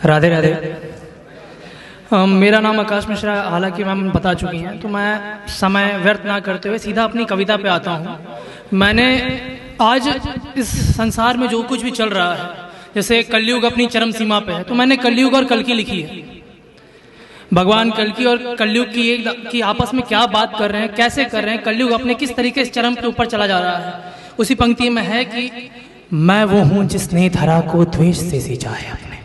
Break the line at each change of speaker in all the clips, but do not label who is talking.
राधे राधे। मेरा नाम आकाश मिश्रा, हालांकि मैम बता चुकी हैं, तो मैं समय व्यर्थ ना करते हुए सीधा अपनी कविता पे आता हूँ। मैंने आज इस संसार में जो कुछ भी चल रहा है, जैसे कलयुग अपनी चरम सीमा पे है, तो मैंने कलयुग और कल्कि लिखी है। भगवान कल्कि और कलयुग की आपस में क्या बात कर रहे हैं, कैसे कर रहे हैं, कलयुग अपने किस तरीके से चरम के ऊपर चला जा रहा है। उसी पंक्ति में है कि मैं वो हूँ जिसने धरा को द्वेष से सींचा है अपने,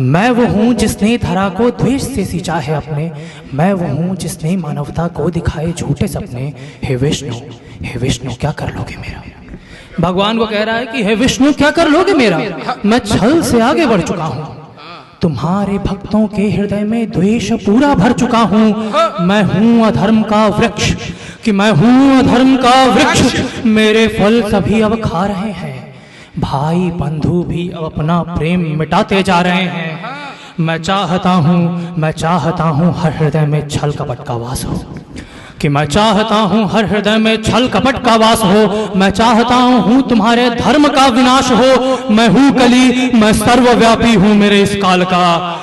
मैं वो हूँ जिसने धरा को द्वेष से सींचा है अपने, मैं वो हूँ जिसने मानवता को दिखाए झूठे सपने। हे विष्णु क्या कर लोगे मेरा। भगवान को कह रहा है कि हे विष्णु क्या कर लोगे मेरा, मैं छल से आगे बढ़ चुका हूँ, तुम्हारे भक्तों के हृदय में द्वेष पूरा भर चुका हूँ। मैं हूँ अधर्म का वृक्ष, कि मैं हूँ अधर्म का वृक्ष, मेरे फल सभी अब खा रहे हैं, भाई बंधु भी अब अपना प्रेम मिटाते जा रहे हैं। मैं चाहता हूँ हर हृदय में छल कपट का वास हो, कि मैं चाहता हूँ हर हृदय में छल कपट का वास हो। मैं चाहता हूँ तुम्हारे धर्म का विनाश हो। मैं हूँ कली, मैं सर्वव्यापी हूँ मेरे इस काल का,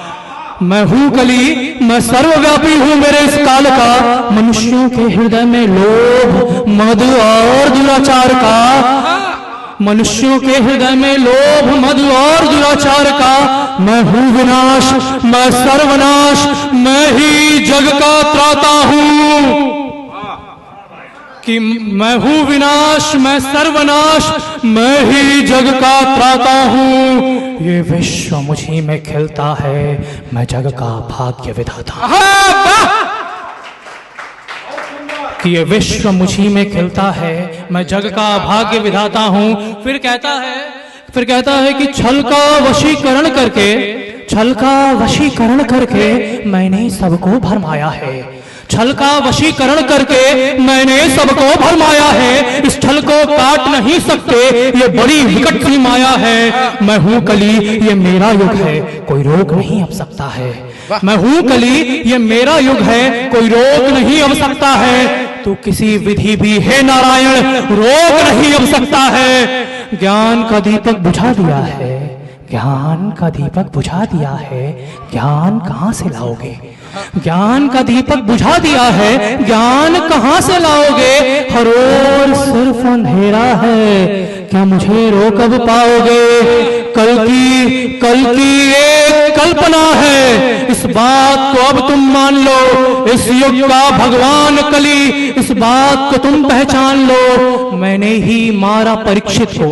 मैं हूँ कली, मैं सर्वव्यापी हूँ मेरे इस काल का। मनुष्यों के हृदय में लोभ, मद और दुराचार का, मनुष्यों के हृदय में लोभ, मद और दुराचार का। मैं हूँ विनाश, मैं सर्वनाश, मैं ही जग का त्राता हूँ, कि मैं हूँ विनाश, मैं सर्वनाश, मैं ही जग का त्राता हूँ। ये विश्व मुझी में खिलता है, मैं जग का भाग्य विधाता हूँ, कि ये विश्व मुझी में खिलता है, मैं जग का भाग्य विधाता हूँ। फिर कहता है कि छल का वशीकरण करके मैंने सबको भरमाया है, छल का वशीकरण करके मैंने सबको भरमाया है। इस छल को काट नहीं सकते, ये बड़ी विकट सी माया है। मैं हूँ कली, ये मेरा युग है, कोई रोक नहीं अब सकता है। मैं हूँ कली, ये मेरा युग है, कोई रोक नहीं अब सकता है। तो किसी विधि भी हे नारायण रोक नहीं अब सकता है। ज्ञान का दीपक बुझा दिया है, ज्ञान का दीपक बुझा दिया है, ज्ञान कहाँ से लाओगे। ज्ञान का दीपक बुझा दिया है, ज्ञान कहाँ से लाओगे। हर ओर सिर्फ अंधेरा है, क्या मुझे रोक अब पाओगे। कल की एक कल्पना है, इस बात को अब तुम मान लो। इस युग का भगवान कली, इस बात को तुम पहचान लो। मैंने ही मारा परीक्षित को,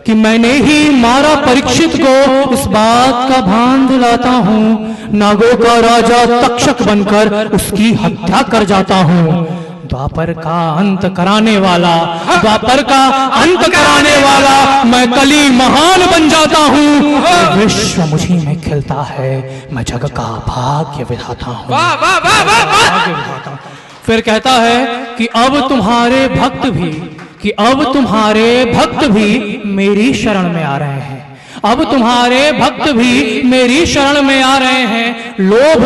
कि मैंने ही मारा परीक्षित को, इस बात का भान दिलाता हूँ। नागों का राजा तक्षक बनकर उसकी हत्या कर जाता हूँ। द्वापर का अंत कराने वाला, द्वापर का अंत कराने वाला, मैं कली महान बन जाता हूँ। विश्व मुझी में खिलता है, मैं जग का भाग्य विधाता हूँ। फिर कहता है कि अब तुम्हारे भक्त भी मेरी शरण में आ रहे हैं, अब तुम्हारे भक्त भी मेरी शरण में आ रहे हैं। लोभ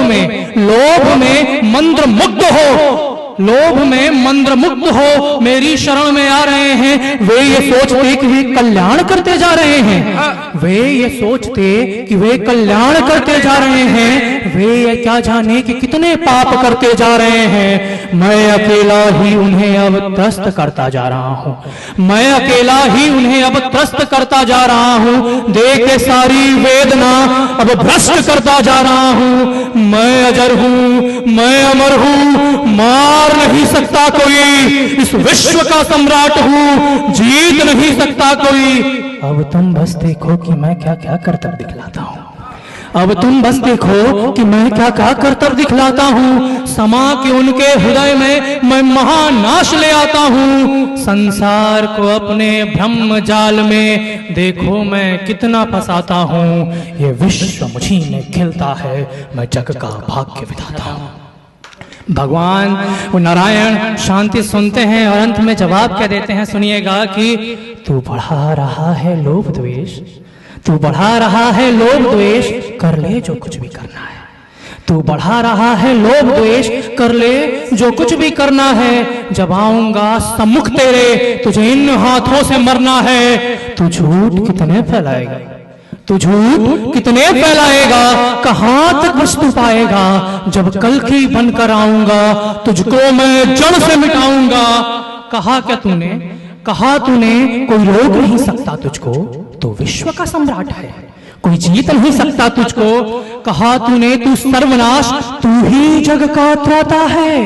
में मंत्र मुग्ध हो, लोभ में मंत्र मुक्त हो मेरी शरण में आ रहे हैं। वे ये सोचते कि वे कल्याण करते जा रहे हैं, वे ये सोचते कि वे कल्याण करते जा रहे हैं। वे ये क्या जाने कि कितने पाप करते जा रहे हैं। मैं अकेला ही उन्हें अब त्रस्त करता जा रहा हूँ, मैं अकेला ही उन्हें अब त्रस्त करता जा रहा हूँ। देख के सारी वेदना अब भ्रष्ट करता जा रहा हूँ। मैं अजर हूँ, मैं अमर हूँ, मार नहीं सकता कोई, इस विश्व का सम्राट हूँ, जीत नहीं सकता कोई। अब तुम बस देखो कि मैं क्या क्या करतब दिखलाता हूँ, अब तुम बस देखो कि मैं क्या क्या करतब दिखलाता हूँ। समा के उनके हृदय में मैं महानाश ले आता हूँ। संसार को अपने ब्रह्म जाल में देखो मैं कितना फंसाता हूँ। ये विश्व मुझी में खिलता है, मैं जग का भाग्य विधाता हूँ। भगवान वो नारायण शांति सुनते हैं और अंत में जवाब क्या देते हैं, सुनिएगा कि तू बढ़ा रहा है लोभ द्वेष, तू बढ़ा रहा है लोभ द्वेष, कर ले जो कुछ भी करना है। तू बढ़ा रहा है लोभ द्वेष, कर ले जो कुछ भी करना है। जब आऊंगा सम्मुख तेरे, तुझे इन हाथों से मरना है। तू झूठ कितने फैलाएगा, तू झूठ कितने फैलाएगा, कहां तक बच तू पाएगा, जब कल की बनकर आऊंगा तुझको मैं जड़ से मिटाऊंगा। कहा क्या तूने, कहा तूने कोई रोक नहीं सकता तुझको, तो विश्व का सम्राट है, कोई जीत नहीं सकता तुझको। कहा तूने तू सर्वनाश, तू ही जग का त्राता है,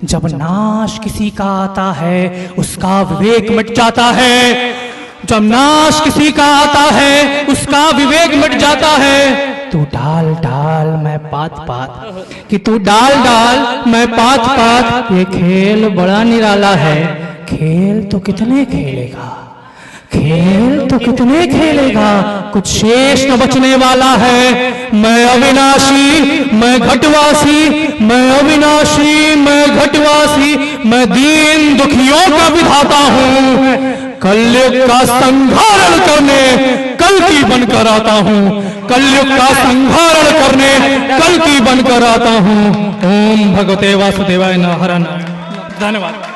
जब नाश किसी का आता है उसका विवेक मिट जाता है, जब नाश किसी का आता है उसका विवेक मिट जाता है। तू डाल डाल मैं पात पात, कि तू डाल डाल मैं पात पात, ये खेल बड़ा निराला है, खेल तो कितने खेलेगा, खेल तो कितने खेलेगा, कुछ शेष न बचने वाला है। मैं अविनाशी मैं घटवासी, मैं अविनाशी मैं घटवासी, मैं दीन दुखियों का विधाता हूँ, कलयुग का संहारण करने कल की बनकर आता हूँ, कलयुग का संहारण करने कल की बनकर आता हूँ। ओम भगवते वासुदेवाय नमः। धन्यवाद।